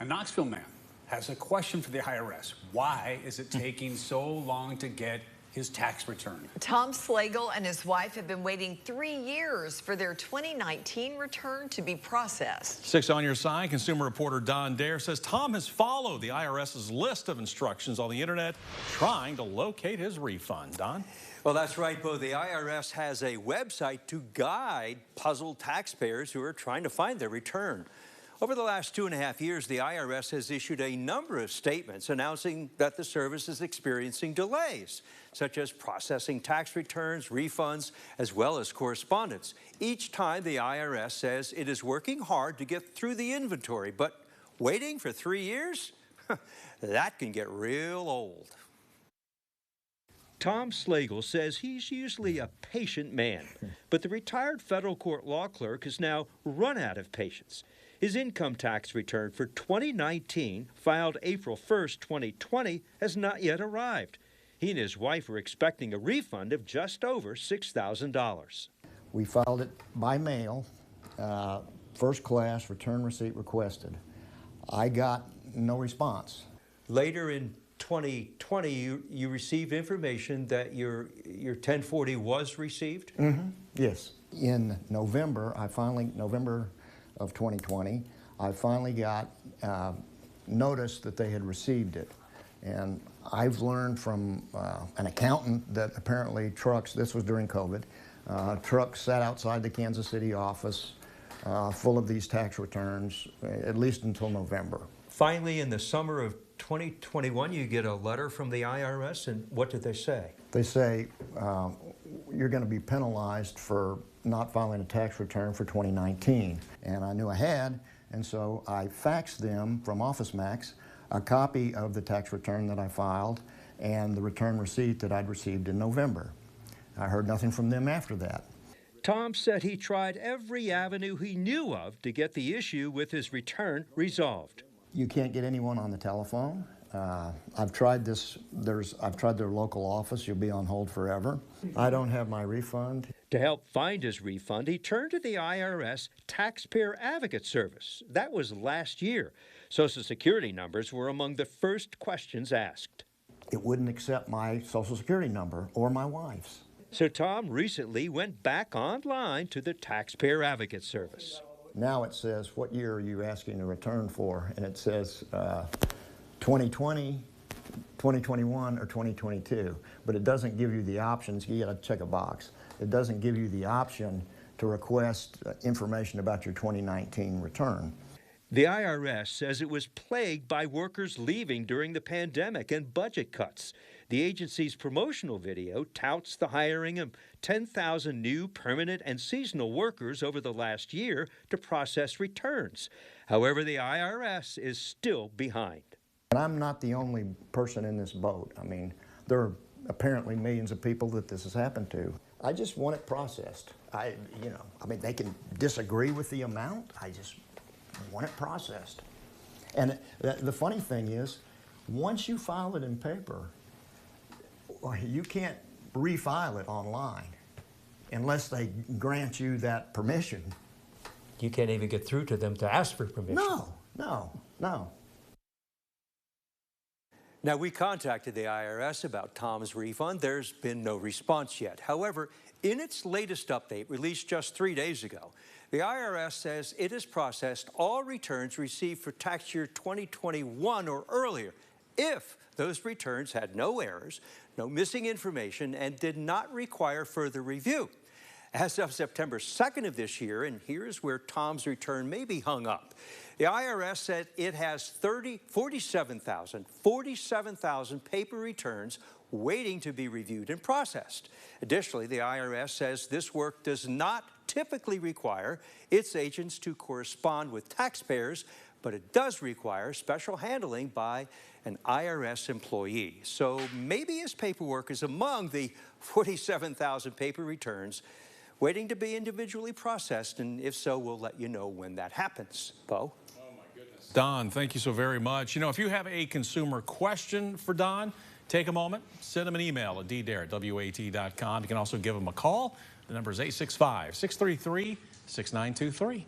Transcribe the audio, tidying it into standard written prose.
A Knoxville man has a question for the IRS. Why is it taking so long to get his tax return? Tom Slagle and his wife have been waiting 3 years for their 2019 return to be processed. 6 on your side, consumer reporter Don Dare says Tom has followed the IRS's list of instructions on the internet trying to locate his refund. Don? Well, that's right, Bo. The IRS has a website to guide puzzled taxpayers who are trying to find their return. Over the last 2.5 years, the IRS has issued a number of statements announcing that the service is experiencing delays, such as processing tax returns, refunds, as well as correspondence. Each time the IRS says it is working hard to get through the inventory, but waiting for 3 years? That can get real old. Tom Slagle says he's usually a patient man, but the retired federal court law clerk has now run out of patience. His income tax return for 2019, filed April 1st, 2020, has not yet arrived. He and his wife are expecting a refund of just over $6,000. We filed it by mail, first class, return receipt requested. I got no response. Later in 2020, you received information that your 1040 was received? Mm-hmm. Yes. In November, November of 2020, I finally got notice that they had received it. And I've learned from an accountant that apparently trucks, this was during COVID, trucks sat outside the Kansas City office full of these tax returns, at least until November. Finally, in the summer of 2021, you get a letter from the IRS, and what did they say? They say you're going to be penalized for not filing a tax return for 2019. And I knew I had, and so I faxed them from OfficeMax a copy of the tax return that I filed and the return receipt that I'd received in November. I heard nothing from them after that. Tom said he tried every avenue he knew of to get the issue with his return resolved. You can't get anyone on the telephone. I've tried I've tried their local office. You'll be on hold forever. I don't have my refund. To help find his refund, he turned to the IRS Taxpayer Advocate Service. That was last year. Social Security numbers were among the first questions asked. It wouldn't accept my Social Security number or my wife's. So Tom recently went back online to the Taxpayer Advocate Service. Now it says, what year are you asking a return for? And it says 2020, 2021, or 2022. But it doesn't give you the options. You got to check a box. It doesn't give you the option to request information about your 2019 return. The IRS says it was plagued by workers leaving during the pandemic and budget cuts. The agency's promotional video touts the hiring of 10,000 new permanent and seasonal workers over the last year to process returns. However, the IRS is still behind. And I'm not the only person in this boat. I mean, there are apparently millions of people that this has happened to. I just want it processed. I mean, they can disagree with the amount. I just want it processed. And the funny thing is, once you file it in paper, you can't refile it online unless they grant you that permission. You can't even get through to them to ask for permission. No. Now, we contacted the IRS about Tom's refund. There's been no response yet. However, in its latest update, released just 3 days ago, the IRS says it has processed all returns received for tax year 2021 or earlier, if those returns had no errors, no missing information, and did not require further review. As of September 2nd of this year, and here's where Tom's return may be hung up, the IRS said it has 47,000 paper returns waiting to be reviewed and processed. Additionally, the IRS says this work does not typically require its agents to correspond with taxpayers, but it does require special handling by an IRS employee. So maybe his paperwork is among the 47,000 paper returns waiting to be individually processed, and if so, we'll let you know when that happens. Bo? Oh my goodness. Don, thank you so very much. You know, if you have a consumer question for Don, take a moment, send him an email at ddare@WATE.com. You can also give him a call. The number is 865-633-6923.